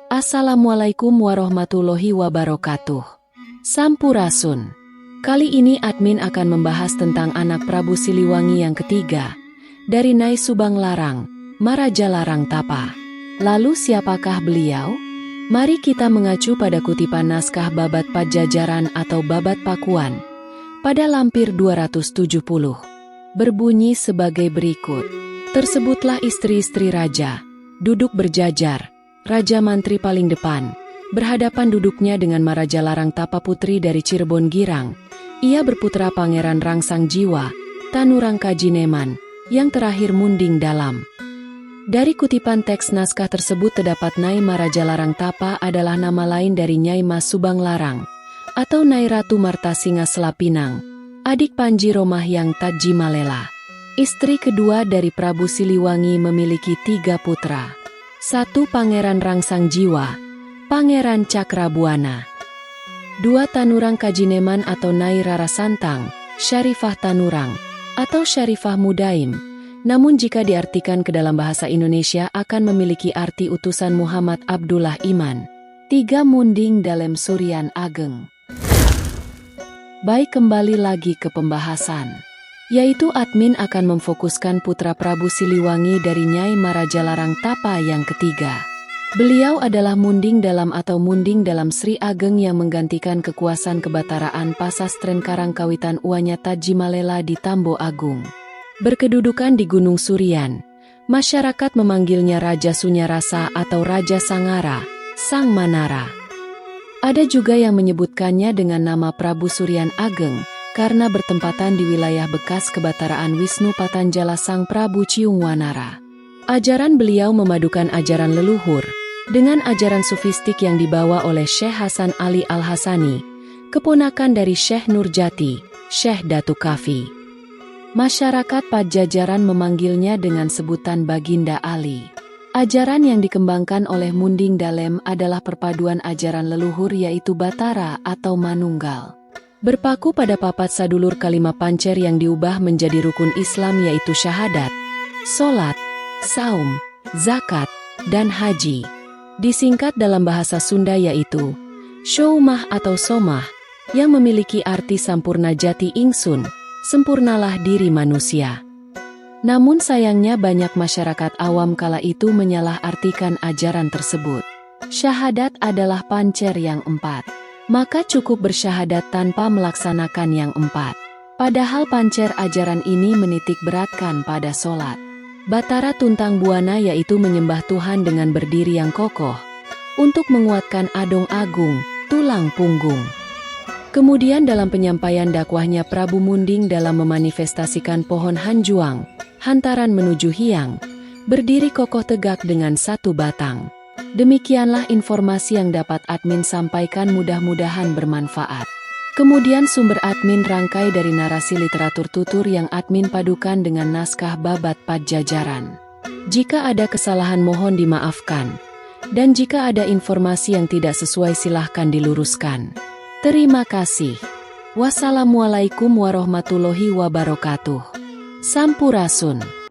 Assalamualaikum warahmatullahi wabarakatuh. Sampurasun. Kali ini admin akan membahas tentang anak Prabu Siliwangi yang ketiga, dari Nyai Subang Larang, Maraja Larang Tapa. Lalu siapakah beliau? Mari kita mengacu pada kutipan naskah Babat Pajajaran atau Babat Pakuan, pada lampir 270. Berbunyi sebagai berikut. Tersebutlah istri-istri raja, duduk berjajar, raja mantri paling depan, berhadapan duduknya dengan Maraja Larang Tapa putri dari Cirebon Girang. Ia berputra Pangeran Rangsang Jiwa, Tanurang Kajineman, yang terakhir Munding Dalam. Dari kutipan teks naskah tersebut terdapat Nyai Maraja Larang Tapa adalah nama lain dari Nyai Mas Subang Larang, atau Nyai Ratu Martasinga Selapinang, adik Panji Romahyang Taji Malela. Istri kedua dari Prabu Siliwangi memiliki 3 putra. 1. Pangeran Rangsang Jiwa, Pangeran Cakrabuana. 2. Tanurang Kajineman atau Nyai Rara Santang, Syarifah Tanurang, atau Syarifah Mudaim. Namun jika diartikan ke dalam bahasa Indonesia akan memiliki arti utusan Muhammad Abdullah Iman. 3. Munding Dalem Suryan Ageng. Baik, kembali lagi ke pembahasan. Yaitu admin akan memfokuskan putra Prabu Siliwangi dari Nyai Maraja Larang Tapa yang ketiga. Beliau adalah Munding Dalam atau Munding Dalam Sri Ageng yang menggantikan kekuasaan kebataraan Pasastren Karangkawitan Uanya Taji Malela di Tambo Agung. Berkedudukan di Gunung Suryan, masyarakat memanggilnya Raja Sunyarasa atau Raja Sangara, Sang Manara. Ada juga yang menyebutkannya dengan nama Prabu Suryan Ageng, karena bertempatan di wilayah bekas kebataraan Wisnu Patanjala Sang Prabu Ciungwanara. Ajaran beliau memadukan ajaran leluhur dengan ajaran sufistik yang dibawa oleh Syekh Hasan Ali Al-Hasani, keponakan dari Syekh Nurjati, Syekh Datu Kafi. Masyarakat Pajajaran memanggilnya dengan sebutan Baginda Ali. Ajaran yang dikembangkan oleh Munding Dalem adalah perpaduan ajaran leluhur yaitu Batara atau Manunggal. Berpaku pada papat sadulur kalima pancer yang diubah menjadi rukun Islam yaitu syahadat, solat, saum, zakat, dan haji. Disingkat dalam bahasa Sunda yaitu Syoumah atau Somah, yang memiliki arti sampurna jati ingsun, sempurnalah diri manusia. Namun sayangnya banyak masyarakat awam kala itu menyalah-artikan ajaran tersebut. Syahadat adalah pancer yang 4. Maka cukup bersyahadat tanpa melaksanakan yang 4. Padahal pancer ajaran ini menitik beratkan pada solat. Batara Tuntang Buana yaitu menyembah Tuhan dengan berdiri yang kokoh, untuk menguatkan adong agung, tulang punggung. Kemudian dalam penyampaian dakwahnya Prabu Munding dalam memanifestasikan pohon hanjuang, hantaran menuju hiang, berdiri kokoh tegak dengan 1 batang. Demikianlah informasi yang dapat admin sampaikan, mudah-mudahan bermanfaat. Kemudian sumber admin rangkai dari narasi literatur tutur yang admin padukan dengan naskah Babat Pajajaran. Jika ada kesalahan mohon dimaafkan. Dan jika ada informasi yang tidak sesuai silahkan diluruskan. Terima kasih. Wassalamualaikum warahmatullahi wabarakatuh. Sampurasun.